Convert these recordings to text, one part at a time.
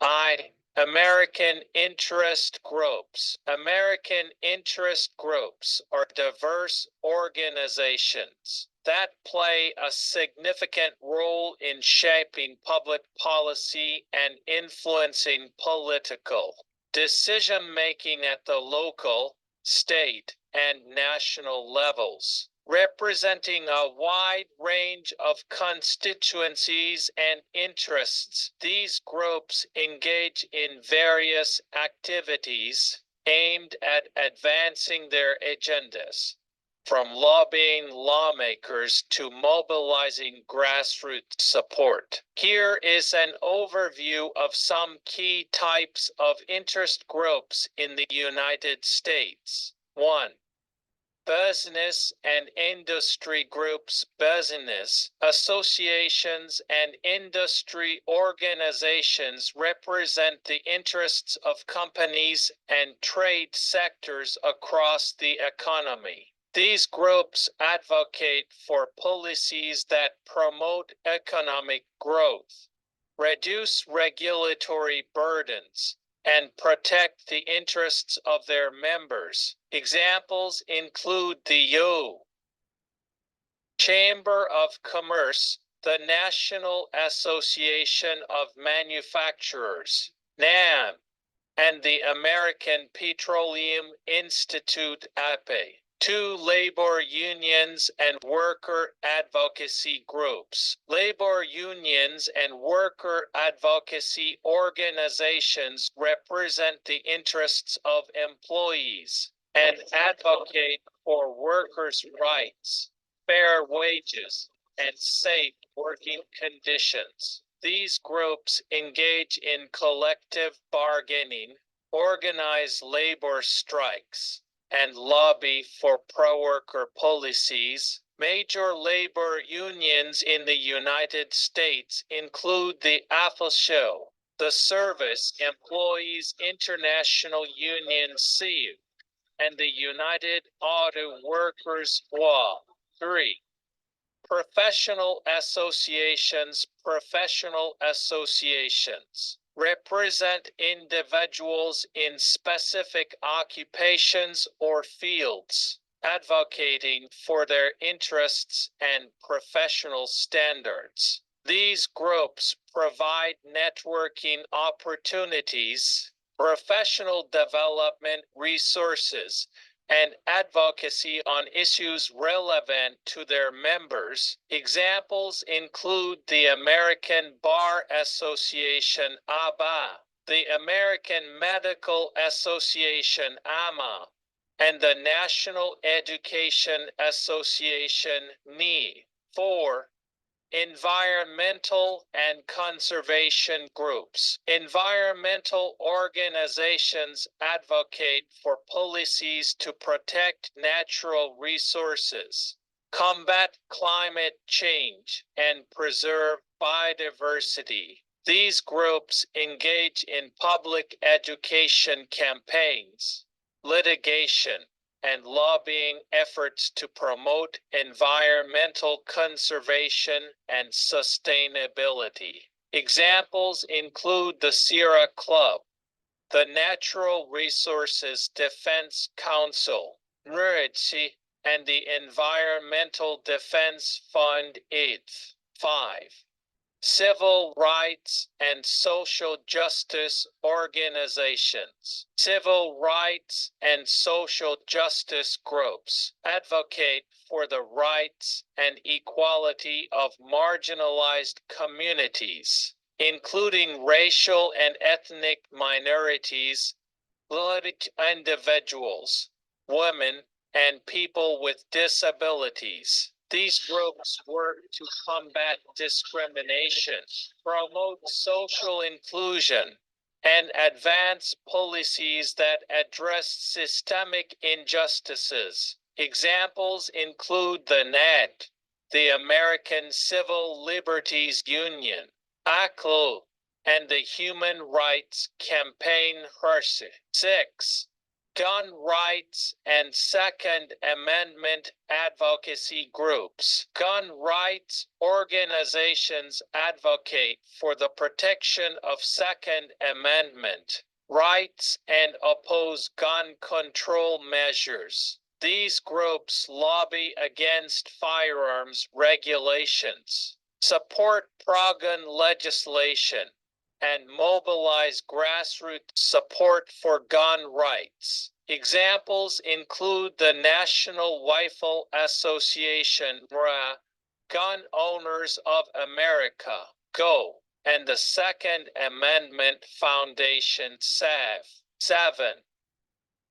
I. American interest groups. American interest groups are diverse organizations that play a significant role in shaping public policy and influencing political decision-making at the local, state, and national levels, representing a wide range of constituencies and interests. These groups engage in various activities aimed at advancing their agendas, from lobbying lawmakers to mobilizing grassroots support. Here is an overview of some key types of interest groups in the United States. 1. Business and industry groups. Business associations and industry organizations represent the interests of companies and trade sectors across the economy. These groups advocate for policies that promote economic growth, reduce regulatory burdens, and protect the interests of their members. Examples include the U. Chamber of Commerce, the National Association of Manufacturers, NAM, and the American Petroleum Institute, APE. 2. Labor unions and worker advocacy groups. Labor unions and worker advocacy organizations represent the interests of employees and advocate for workers' rights, fair wages, and safe working conditions. These groups engage in collective bargaining, organize labor strikes, and lobby for pro-worker policies. Major labor unions in the United States include the AFL-CIO, the Service Employees International Union (CIU), and the United Auto Workers (UAW). 3. Professional associations. Professional associations represent individuals in specific occupations or fields, advocating for their interests and professional standards. These groups provide networking opportunities, professional development resources, and advocacy on issues relevant to their members. Examples include the American Bar Association (ABA), the American Medical Association (AMA), and the National Education Association (NE). 4. Environmental and conservation groups. Environmental organizations advocate for policies to protect natural resources, combat climate change, and preserve biodiversity. These groups engage in public education campaigns, litigation, and lobbying efforts to promote environmental conservation and sustainability. Examples include the Sierra Club, the Natural Resources Defense Council, NRDC, and the Environmental Defense Fund. 8. 5. Civil rights and social justice organizations. Civil rights and social justice groups advocate for the rights and equality of marginalized communities, including racial and ethnic minorities, individuals, women, and people with disabilities. These groups work to combat discrimination, promote social inclusion, and advance policies that address systemic injustices. Examples include the NAD, the American Civil Liberties Union, ACLU, and the Human Rights Campaign (HRSA). 6. Gun rights and Second Amendment advocacy groups. Gun rights organizations advocate for the protection of Second Amendment rights and oppose gun control measures. These groups lobby against firearms regulations, support pro-gun legislation, and mobilize grassroots support for gun rights. Examples include the National Rifle Association, Gun Owners of America, GO, and the Second Amendment Foundation, SAV. 7.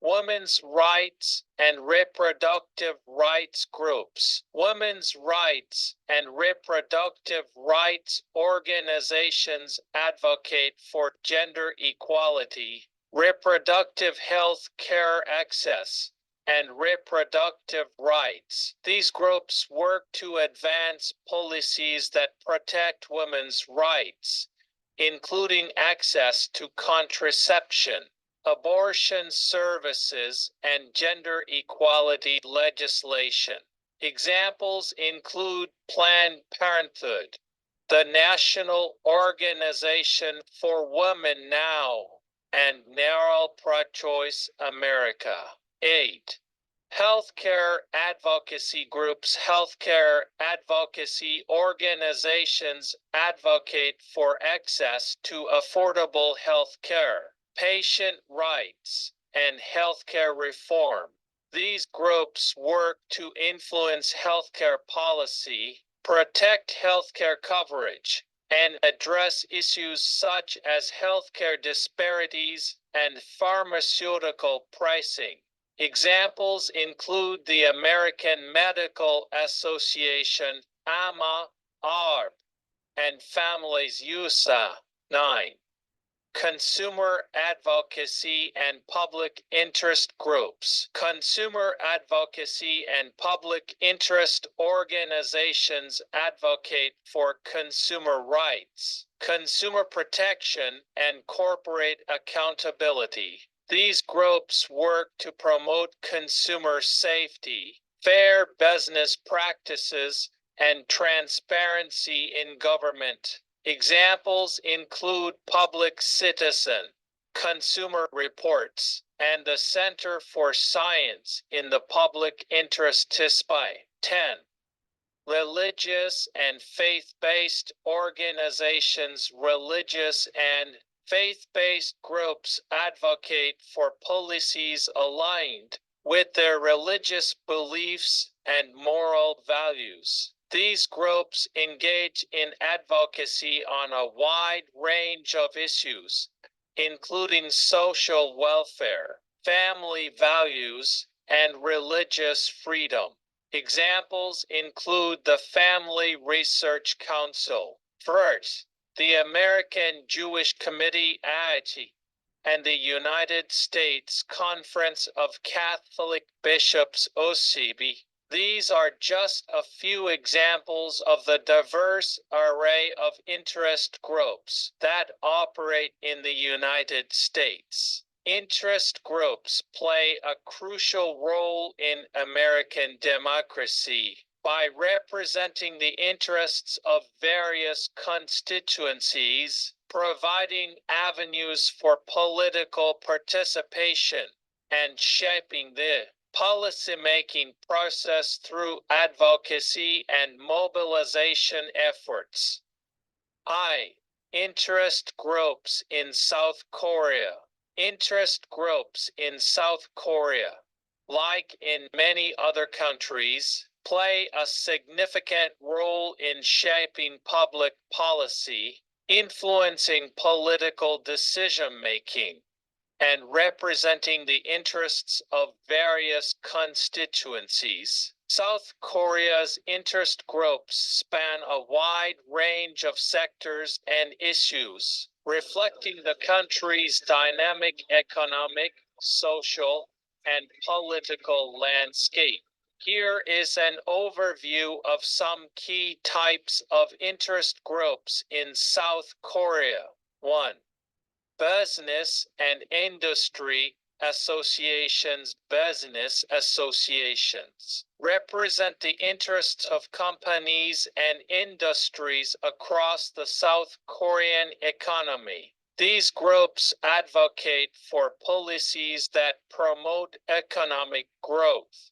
Women's rights and reproductive rights groups. Women's rights and reproductive rights organizations advocate for gender equality, reproductive health care access, and reproductive rights. These groups work to advance policies that protect women's rights, including access to contraception, abortion services, and gender equality legislation. Examples include Planned Parenthood, the National Organization for Women Now, and Narrow Pro-Choice America. 8. Healthcare advocacy groups. Healthcare advocacy organizations advocate for access to affordable health care, patient rights, and healthcare reform. These groups work to influence healthcare policy, protect healthcare coverage, and address issues such as healthcare disparities and pharmaceutical pricing. Examples include the American Medical Association, AMA, ARB, and Families USA. 9. Consumer advocacy and public interest groups. Consumer advocacy and public interest organizations advocate for consumer rights, consumer protection, and corporate accountability. These groups work to promote consumer safety, fair business practices, and transparency in government. Examples include Public Citizen, Consumer Reports, and the Center for Science in the Public Interest to Spy. 10. Religious and faith-based organizations. Religious and faith-based groups advocate for policies aligned with their religious beliefs and moral values. These groups engage in advocacy on a wide range of issues, including social welfare, family values, and religious freedom. Examples include the Family Research Council, FIRST, the American Jewish Committee, AIT, and the United States Conference of Catholic Bishops, OCB. These are just a few examples of the diverse array of interest groups that operate in the United States. Interest groups play a crucial role in American democracy by representing the interests of various constituencies, providing avenues for political participation, and shaping the policymaking process through advocacy and mobilization efforts. Interest groups in South Korea. Interest groups in South Korea, like in many other countries, play a significant role in shaping public policy, influencing political decision-making, and representing the interests of various constituencies. South Korea's interest groups span a wide range of sectors and issues, reflecting the country's dynamic economic, social, and political landscape. Here is an overview of some key types of interest groups in South Korea. 1. Business and industry associations, business associations, represent the interests of companies and industries across the South Korean economy. These groups advocate for policies that promote economic growth,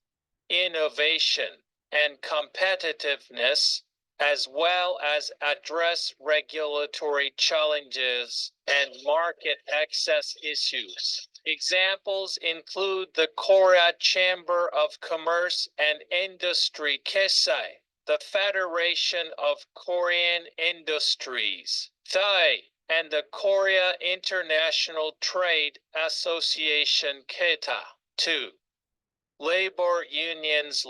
innovation, and competitiveness, as well as address regulatory challenges and market access issues. Examples include the Korea Chamber of Commerce and Industry (KESAI), the Federation of Korean Industries (THAI), and the Korea International Trade Association (KETA). 2. Labor unions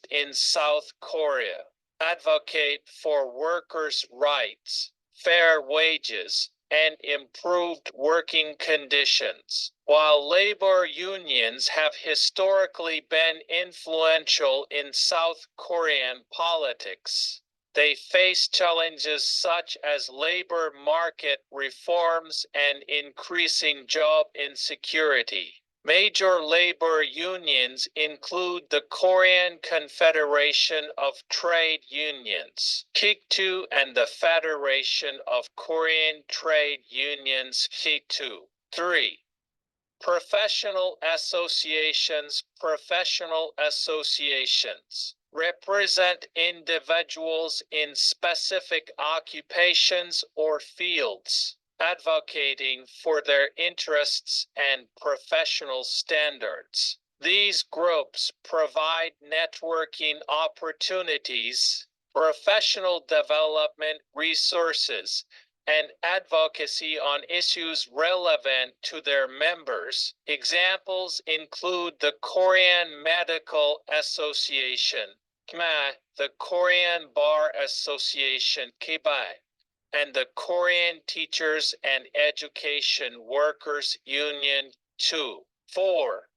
in South Korea advocate for workers' rights, fair wages, and improved working conditions. While labor unions have historically been influential in South Korean politics, they face challenges such as labor market reforms and increasing job insecurity. Major labor unions include the Korean Confederation of Trade Unions (KIK2) and the Federation of Korean Trade Unions (KIK2). 3. Professional associations represent individuals in specific occupations or fields, advocating for their interests and professional standards. These groups provide networking opportunities, professional development resources, and advocacy on issues relevant to their members. Examples include the Korean Medical Association, KMA, the Korean Bar Association, KBAI, and the Korean Teachers and Education Workers Union. 2. 4.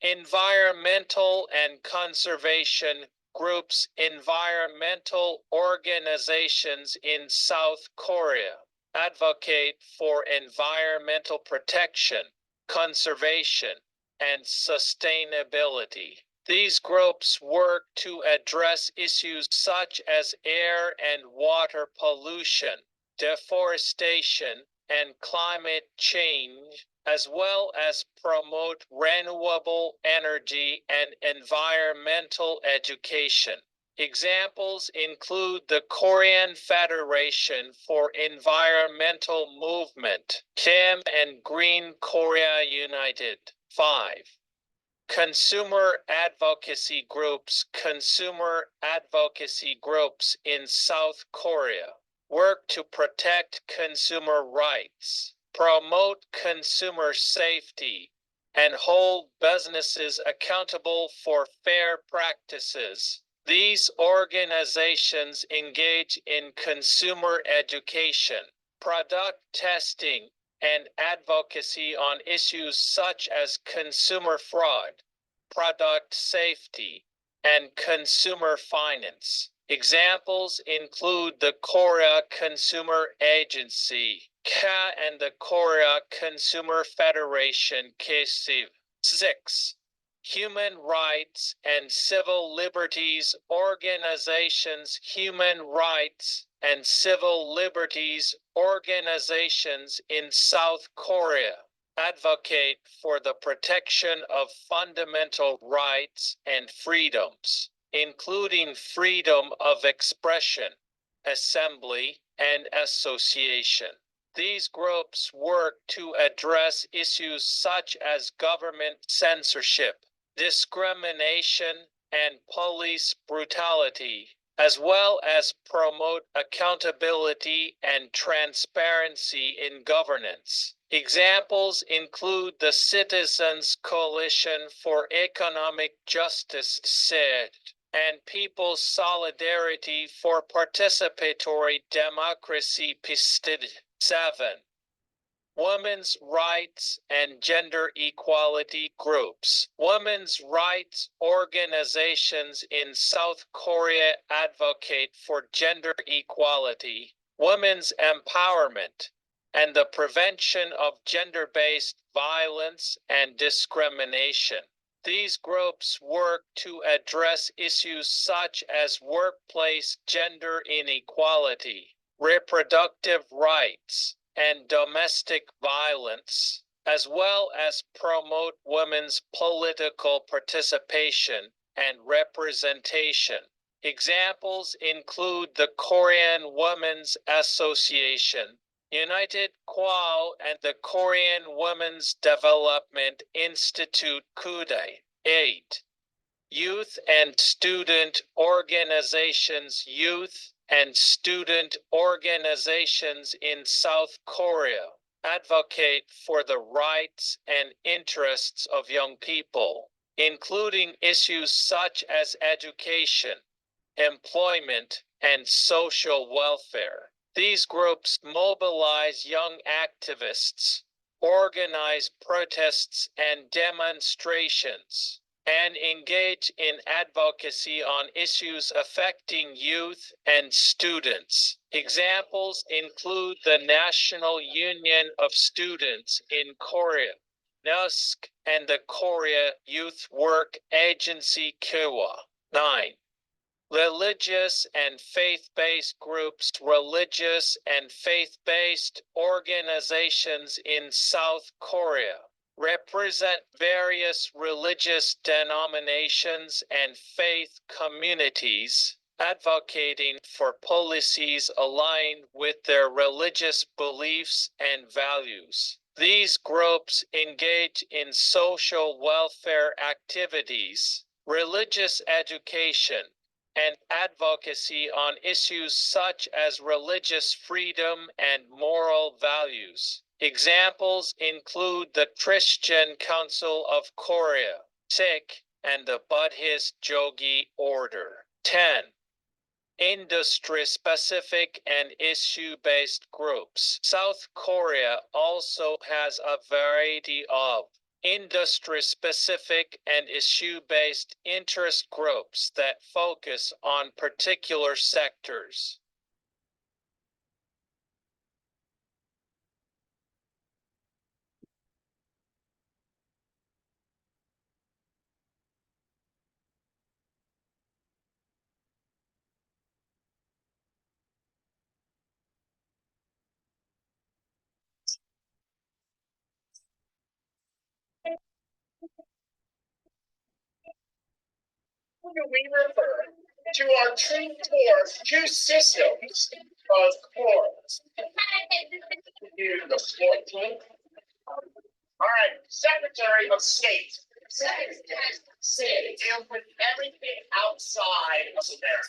Environmental and conservation groups. Environmental organizations in South Korea advocate for environmental protection, conservation, and sustainability. These groups work to address issues such as air and water pollution, deforestation, and climate change, as well as promote renewable energy and environmental education. Examples include the Korean Federation for Environmental Movement, KEM, and Green Korea United. 5. Consumer advocacy groups. Consumer advocacy groups in South Korea work to protect consumer rights, promote consumer safety, and hold businesses accountable for fair practices. These organizations engage in consumer education, product testing, and advocacy on issues such as consumer fraud, product safety, and consumer finance. Examples include the Korea Consumer Agency, KA, and the Korea Consumer Federation, KCIV. 6. Human rights and civil liberties organizations. Human rights and civil liberties organizations in South Korea advocate for the protection of fundamental rights and freedoms, including freedom of expression, assembly, and association. These groups work to address issues such as government censorship, discrimination, and police brutality, as well as promote accountability and transparency in governance. Examples include the Citizens Coalition for Economic Justice (CID) and People's Solidarity for Participatory Democracy (PSTD). 7. Women's rights and gender equality groups. Women's rights organizations in South Korea advocate for gender equality, women's empowerment, and the prevention of gender-based violence and discrimination. These groups work to address issues such as workplace gender inequality, reproductive rights, and domestic violence, as well as promote women's political participation and representation. Examples include the Korean Women's Association, United Qual, and the Korean Women's Development Institute KUDAE. 8. Youth and student organizations. Youth and student organizations in South Korea advocate for the rights and interests of young people, including issues such as education, employment, and social welfare. These groups mobilize young activists, organize protests and demonstrations, and engage in advocacy on issues affecting youth and students. Examples include the National Union of Students in Korea, NUSK, and the Korea Youth Work Agency KUA. 9. Religious and faith-based groups. Religious and faith-based organizations in South Korea represent various religious denominations and faith communities, advocating for policies aligned with their religious beliefs and values. These groups engage in social welfare activities, religious education, and advocacy on issues such as religious freedom and moral values. Examples include the Christian Council of Korea, Sikh, and the Buddhist Jogi Order. 10. Industry-specific and issue-based groups. South Korea also has a variety of industry-specific and issue-based interest groups that focus on particular sectors. We refer to our tree towards two systems of chords. The 14th. All right, Secretary of State. State deals with everything outside of America.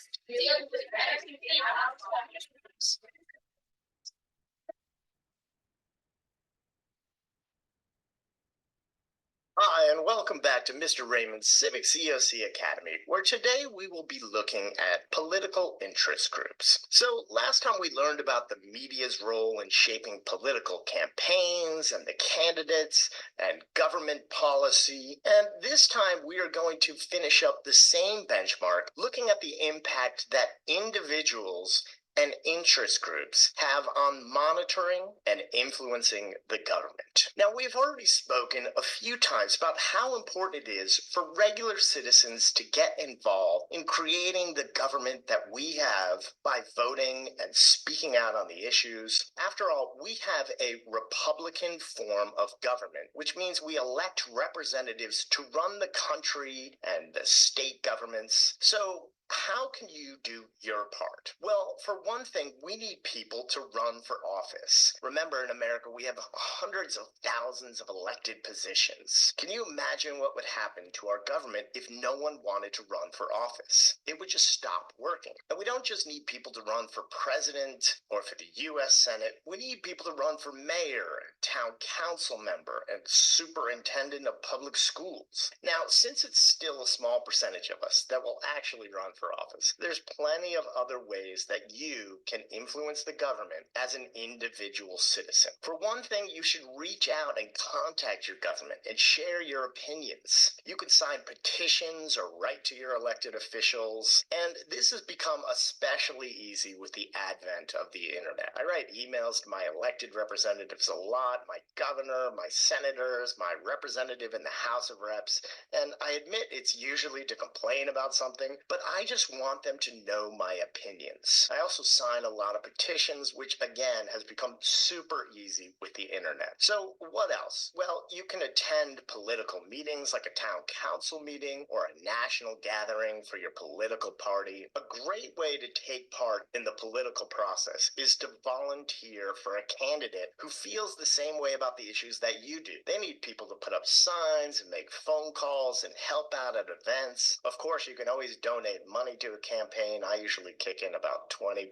Hi, and welcome back to Mr. Raymond's Civic COC Academy, where today we will be looking at political interest groups. So last time we learned about the media's role in shaping political campaigns and the candidates and government policy, and this time we are going to finish up the same benchmark, looking at the impact that individuals and interest groups have on monitoring and influencing the government. Now, we've already spoken a few times about how important it is for regular citizens to get involved in creating the government that we have by voting and speaking out on the issues. After all, we have a Republican form of government, which means we elect representatives to run the country and the state governments. So how can you do your part? Well, for one thing, we need people to run for office. Remember, in America, we have hundreds of thousands of elected positions. Can you imagine what would happen to our government if no one wanted to run for office? It would just stop working. And we don't just need people to run for president or for the U.S. Senate. We need people to run for mayor, town council member, and superintendent of public schools. Now, since it's still a small percentage of us that will actually run for office. There's plenty of other ways that you can influence the government as an individual citizen. For one thing, you should reach out and contact your government and share your opinions. You can sign petitions or write to your elected officials, and this has become especially easy with the advent of the internet. I write emails to my elected representatives a lot, my governor, my senators, my representative in the House of Reps, and I admit it's usually to complain about something, but I just want them to know my opinions. I also sign a lot of petitions, which again has become super easy with the internet. So what else? Well, you can attend political meetings like a town council meeting or a national gathering for your political party. A great way to take part in the political process is to volunteer for a candidate who feels the same way about the issues that you do. They need people to put up signs and make phone calls and help out at events. Of course, you can always donate money to a campaign. I usually kick in about $20.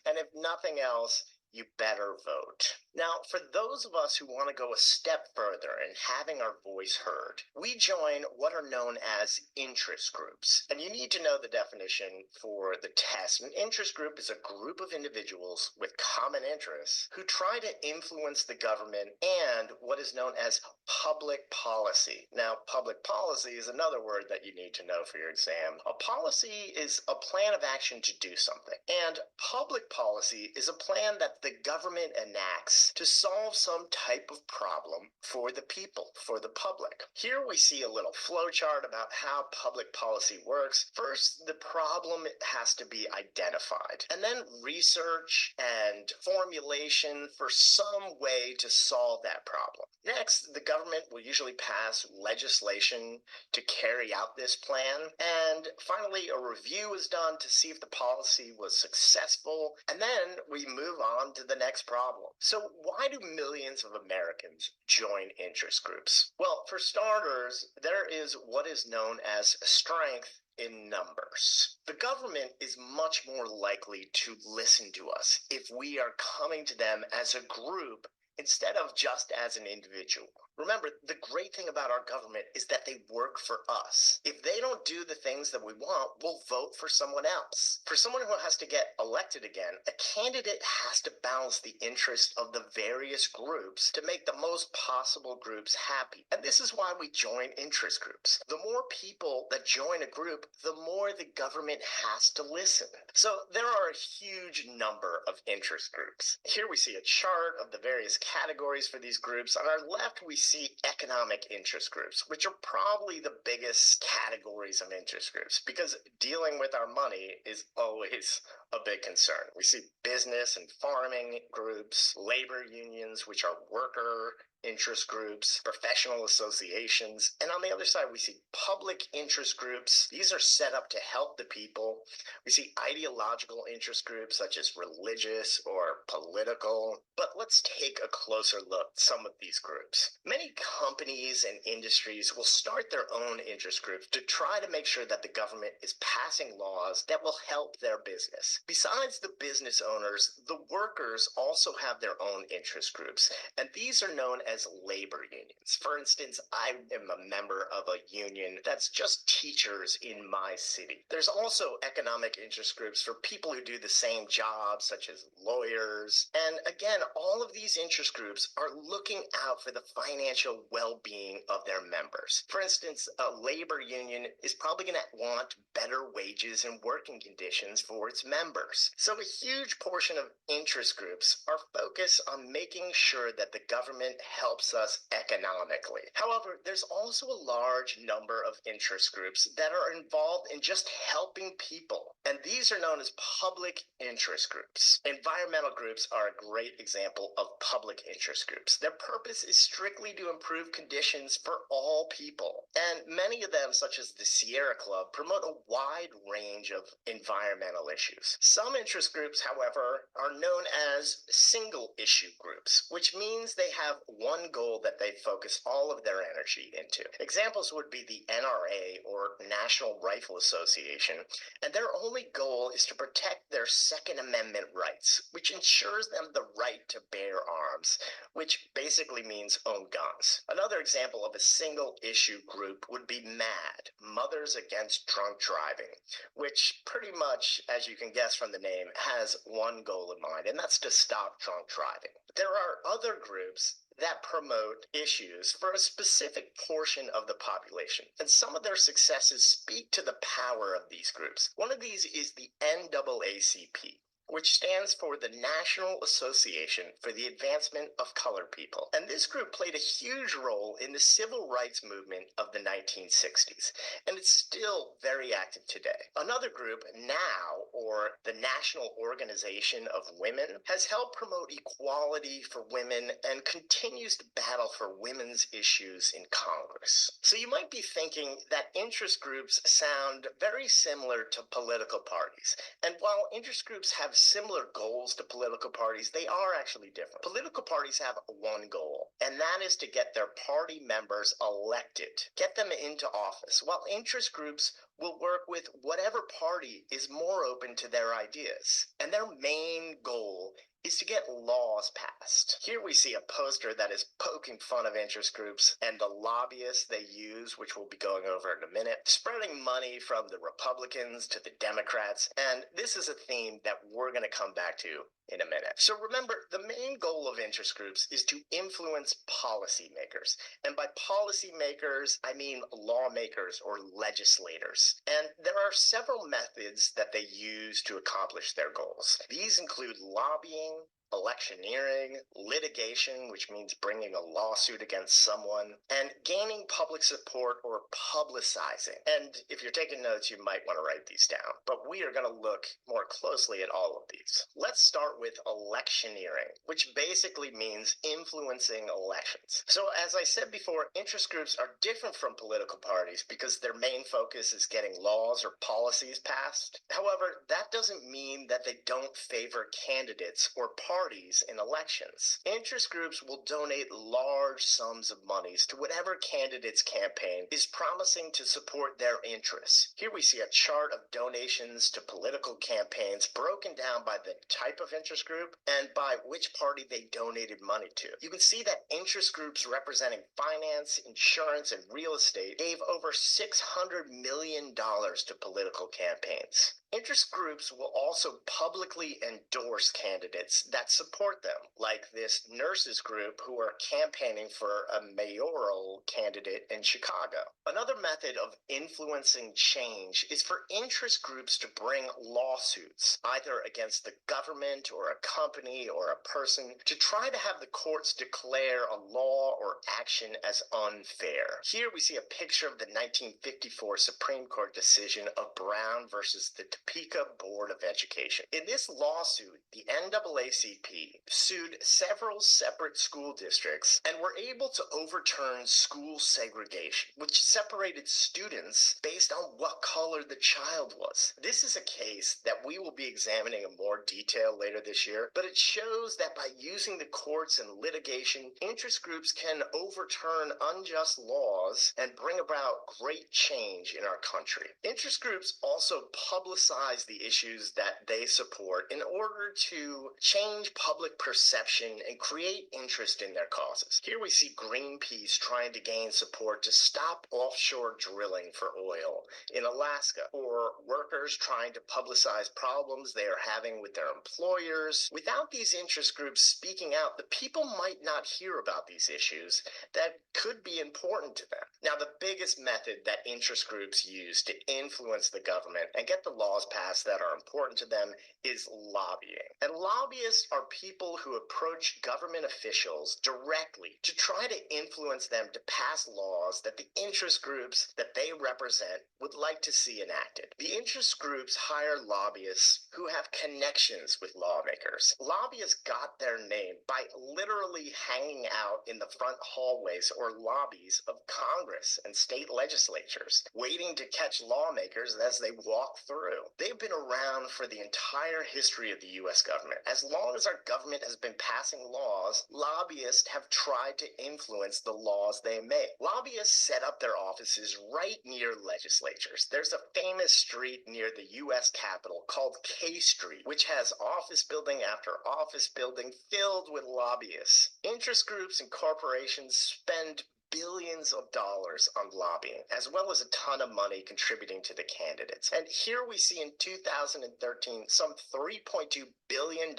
And if nothing else, you better vote. Now, for those of us who want to go a step further in having our voice heard, we join what are known as interest groups. And you need to know the definition for the test. An interest group is a group of individuals with common interests who try to influence the government and what is known as public policy. Now, public policy is another word that you need to know for your exam. A policy is a plan of action to do something. And public policy is a plan that the government enacts to solve some type of problem for the people, for the public. Here we see a little flowchart about how public policy works. First, the problem has to be identified, and then research and formulation for some way to solve that problem. Next, the government will usually pass legislation to carry out this plan, and finally, a review is done to see if the policy was successful, and then we move on to the next problem. So why do millions of Americans join interest groups? Well, for starters, there is what is known as strength in numbers. The government is much more likely to listen to us if we are coming to them as a group instead of just as an individual. Remember, the great thing about our government is that they work for us. If they don't do the things that we want, we'll vote for someone else. For someone who has to get elected again, a candidate has to balance the interests of the various groups to make the most possible groups happy. And this is why we join interest groups. The more people that join a group, the more the government has to listen. So there are a huge number of interest groups. Here we see a chart of the various categories for these groups. On our left, we see economic interest groups, which are probably the biggest categories of interest groups because dealing with our money is always a big concern. We see business and farming groups, labor unions, which are worker interest groups, professional associations, and on the other side we see public interest groups. These are set up to help the people. We see ideological interest groups such as religious or political. But let's take a closer look at some of these groups. Many companies and industries will start their own interest groups to try to make sure that the government is passing laws that will help their business. Besides the business owners, the workers also have their own interest groups, and these are known as labor unions. For instance, I am a member of a union that's just teachers in my city. There's also economic interest groups for people who do the same job, such as lawyers. And again, all of these interest groups are looking out for the financial well-being of their members. For instance, a labor union is probably going to want better wages and working conditions for its members. So a huge portion of interest groups are focused on making sure that the government helps us economically. However, there's also a large number of interest groups that are involved in just helping people, and these are known as public interest groups. Environmental groups are a great example of public interest groups. Their purpose is strictly to improve conditions for all people, and many of them, such as the Sierra Club, promote a wide range of environmental issues. Some interest groups, however, are known as single issue groups, which means they have one goal that they focus all of their energy into. Examples would be the NRA, or National Rifle Association, and their only goal is to protect their Second Amendment rights, which ensure ensures them the right to bear arms, which basically means own guns. Another example of a single issue group would be MAD, Mothers Against Drunk Driving, which pretty much, as you can guess from the name, has one goal in mind, and that's to stop drunk driving. There are other groups that promote issues for a specific portion of the population, and some of their successes speak to the power of these groups. One of these is the NAACP, which stands for the National Association for the Advancement of Colored People. And this group played a huge role in the civil rights movement of the 1960s, and it's still very active today. Another group, NOW, or the National Organization of Women, has helped promote equality for women and continues to battle for women's issues in Congress. So you might be thinking that interest groups sound very similar to political parties. And while interest groups have similar goals to political parties, they are actually different. Political parties have one goal, and that is to get their party members elected, get them into office, while interest groups will work with whatever party is more open to their ideas. And their main goal is to get laws passed. Here we see a poster that is poking fun of interest groups and the lobbyists they use, which we'll be going over in a minute, spreading money from the Republicans to the Democrats, and this is a theme that we're going to come back to in a minute. So remember, the main goal of interest groups is to influence policymakers. And by policymakers, I mean lawmakers or legislators. And there are several methods that they use to accomplish their goals. These include lobbying, electioneering, litigation, which means bringing a lawsuit against someone, and gaining public support or publicizing. And if you're taking notes, you might want to write these down. But we are going to look more closely at all of these. Let's start with electioneering, which basically means influencing elections. So as I said before, interest groups are different from political parties because their main focus is getting laws or policies passed. However, that doesn't mean that they don't favor candidates or parties in elections. Interest groups will donate large sums of monies to whatever candidate's campaign is promising to support their interests. Here we see a chart of donations to political campaigns broken down by the type of interest group and by which party they donated money to. You can see that interest groups representing finance, insurance, and real estate gave over $600 million to political campaigns. Interest groups will also publicly endorse candidates that support them, like this nurses group who are campaigning for a mayoral candidate in Chicago. Another method of influencing change is for interest groups to bring lawsuits, either against the government or a company or a person, to try to have the courts declare a law or action as unfair. Here we see a picture of the 1954 Supreme Court decision of Brown versus the Topeka Board of Education. In this lawsuit, the NAACP sued several separate school districts and were able to overturn school segregation, which separated students based on what color the child was. This is a case that we will be examining in more detail later this year, but it shows that by using the courts and litigation, interest groups can overturn unjust laws and bring about great change in our country. Interest groups also publicize the issues that they support in order to change public perception and create interest in their causes. Here we see Greenpeace trying to gain support to stop offshore drilling for oil in Alaska, or workers trying to publicize problems they are having with their employers. Without these interest groups speaking out, the people might not hear about these issues that could be important to them. Now, the biggest method that interest groups use to influence the government and get the laws passed that are important to them is lobbying. And lobbyists are people who approach government officials directly to try to influence them to pass laws that the interest groups that they represent would like to see enacted. The interest groups hire lobbyists who have connections with lawmakers. Lobbyists got their name by literally hanging out in the front hallways or lobbies of Congress and state legislatures, waiting to catch lawmakers as they walk through. They've been around for the entire history of the U.S. government. As long as our government has been passing laws, lobbyists have tried to influence the laws they make. Lobbyists set up their offices right near legislatures. There's a famous street near the U.S. Capitol called K Street, which has office building after office building filled with lobbyists. Interest groups and corporations spend billions of dollars on lobbying, as well as a ton of money contributing to the candidates. And here we see in 2013, some $3.2 billion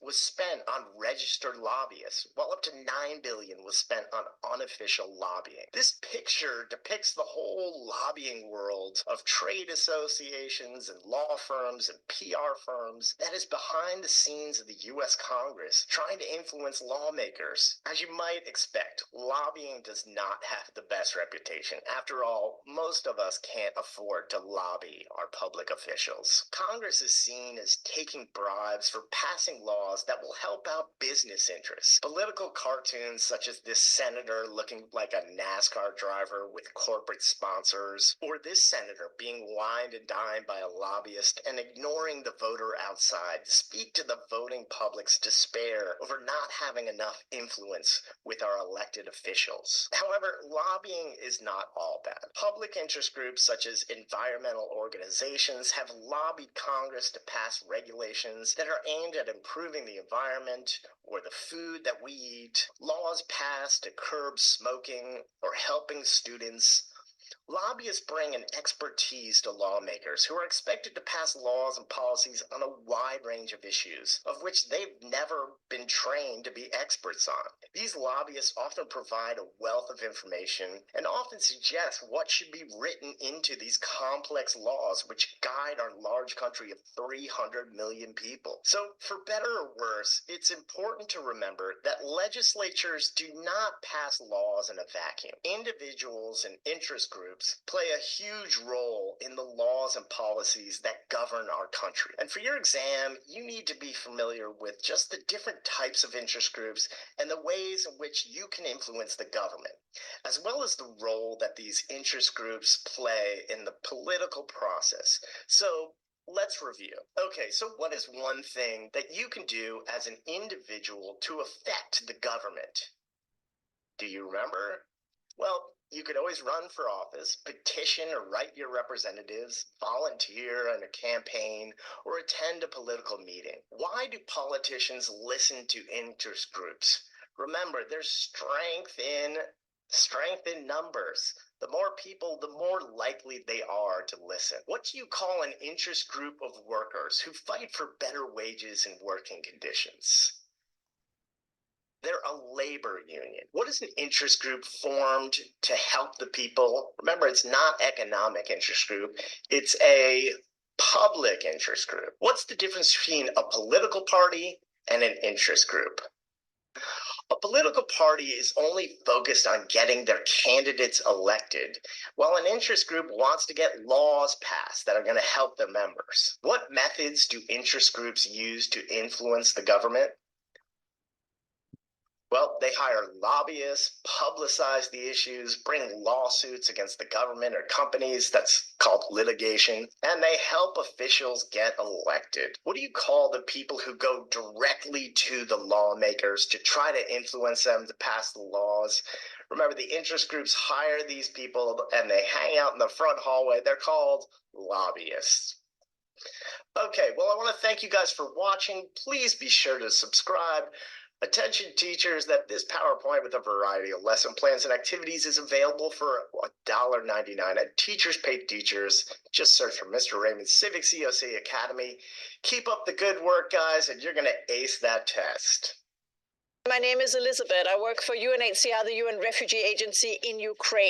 was spent on registered lobbyists, while up to $9 billion was spent on unofficial lobbying. This picture depicts the whole lobbying world of trade associations and law firms and PR firms that is behind the scenes of the U.S. Congress, trying to influence lawmakers. As you might expect, lobbying does not have the best reputation. After all, most of us can't afford to lobby our public officials. Congress is seen as taking bribes for passing laws that will help out business interests. Political cartoons such as this senator looking like a NASCAR driver with corporate sponsors, or this senator being wined and dined by a lobbyist and ignoring the voter outside, speak to the voting public's despair over not having enough influence with our elected officials. However, lobbying is not all bad. Public interest groups such as environmental organizations have lobbied Congress to pass regulations that are aimed at improving the environment or the food that we eat, laws passed to curb smoking or helping students. Lobbyists bring an expertise to lawmakers who are expected to pass laws and policies on a wide range of issues, of which they've never been trained to be experts on. These lobbyists often provide a wealth of information and often suggest what should be written into these complex laws which guide our large country of 300 million people. So, for better or worse, it's important to remember that legislatures do not pass laws in a vacuum. Individuals and interest groups play a huge role in the laws and policies that govern our country. And for your exam, you need to be familiar with just the different types of interest groups and the ways in which you can influence the government, as well as the role that these interest groups play in the political process. So let's review. Okay, so what is one thing that you can do as an individual to affect the government? Do you remember? Well, you could always run for office, petition or write your representatives, volunteer in a campaign, or attend a political meeting. Why do politicians listen to interest groups? Remember, there's strength in numbers. The more people, the more likely they are to listen. What do you call an interest group of workers who fight for better wages and working conditions? They're a labor union. What is an interest group formed to help the people? Remember, it's not economic interest group. It's a public interest group. What's the difference between a political party and an interest group? A political party is only focused on getting their candidates elected, while an interest group wants to get laws passed that are going to help their members. What methods do interest groups use to influence the government? Well, they hire lobbyists, publicize the issues, bring lawsuits against the government or companies. That's called litigation. And they help officials get elected. What do you call the people who go directly to the lawmakers to try to influence them to pass the laws? Remember, the interest groups hire these people and they hang out in the front hallway. They're called lobbyists. Okay, well, I want to thank you guys for watching. Please be sure to subscribe. Attention teachers, that this PowerPoint with a variety of lesson plans and activities is available for $1.99 at Teachers Pay Teachers. Just search for Mr. Raymond's Civics EOC Academy. Keep up the good work, guys, and you're going to ace that test. My name is Elizabeth. I work for UNHCR, the UN Refugee Agency in Ukraine.